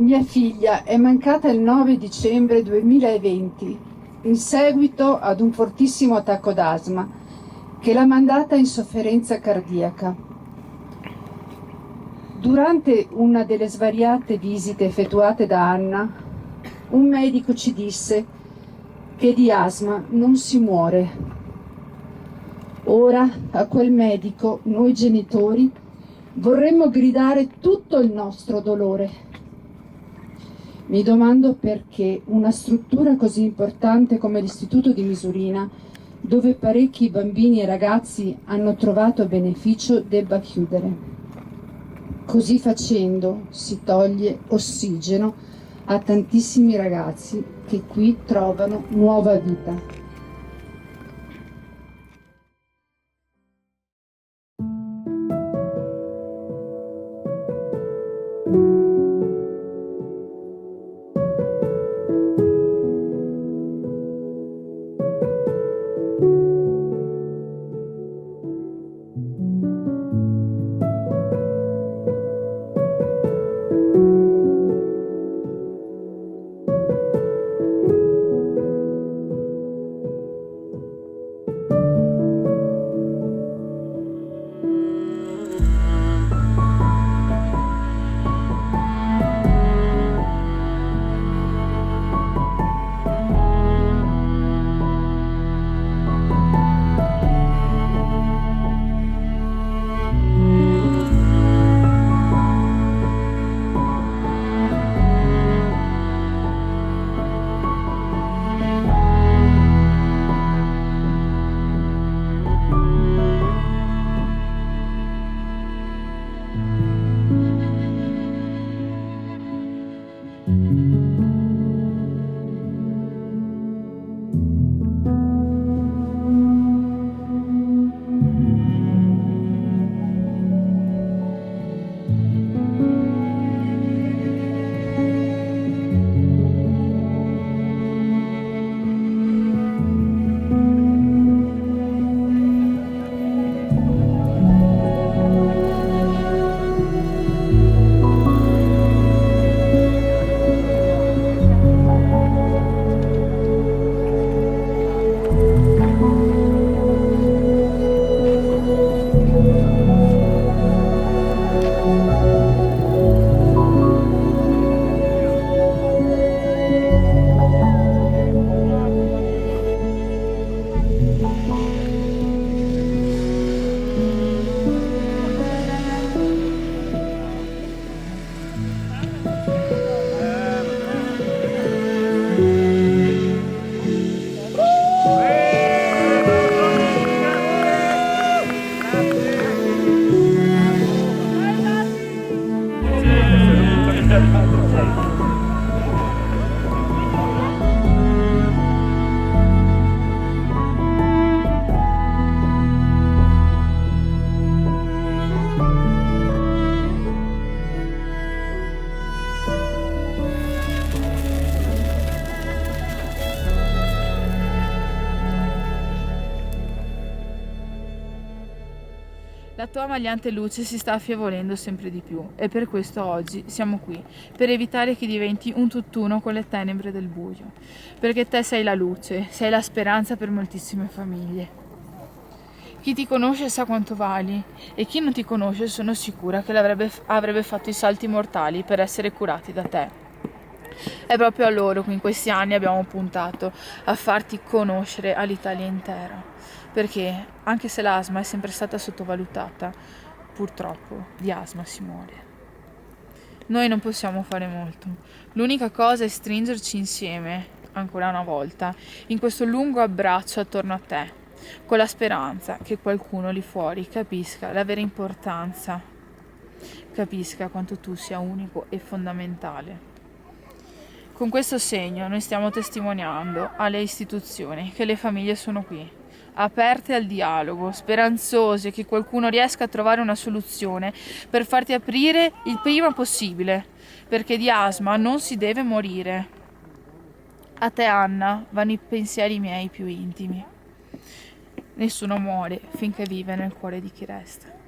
Mia figlia è mancata il 9 dicembre 2020 in seguito ad un fortissimo attacco d'asma che l'ha mandata in sofferenza cardiaca. Durante una delle svariate visite effettuate da Anna, un medico ci disse che di asma non si muore. Ora a quel medico, noi genitori, vorremmo gridare tutto il nostro dolore. Mi domando perché una struttura così importante come l'Istituto di Misurina, dove parecchi bambini e ragazzi hanno trovato beneficio, debba chiudere. Così facendo si toglie ossigeno a tantissimi ragazzi che qui trovano nuova vita. La tua magliante luce si sta affievolendo sempre di più e per questo oggi siamo qui, per evitare che diventi un tutt'uno con le tenebre del buio, perché te sei la luce, sei la speranza per moltissime famiglie. Chi ti conosce sa quanto vali e chi non ti conosce sono sicura che avrebbe fatto i salti mortali per essere curati da te. È proprio a loro che in questi anni abbiamo puntato, a farti conoscere all'Italia intera. Perché, anche se l'asma è sempre stata sottovalutata, purtroppo di asma si muore. Noi non possiamo fare molto. L'unica cosa è stringerci insieme, ancora una volta, in questo lungo abbraccio attorno a te, con la speranza che qualcuno lì fuori capisca la vera importanza, capisca quanto tu sia unico e fondamentale. Con questo segno noi stiamo testimoniando alle istituzioni che le famiglie sono qui, aperte al dialogo, speranzose che qualcuno riesca a trovare una soluzione per farti aprire il prima possibile, perché di asma non si deve morire. A te, Anna, vanno i pensieri miei più intimi. Nessuno muore finché vive nel cuore di chi resta.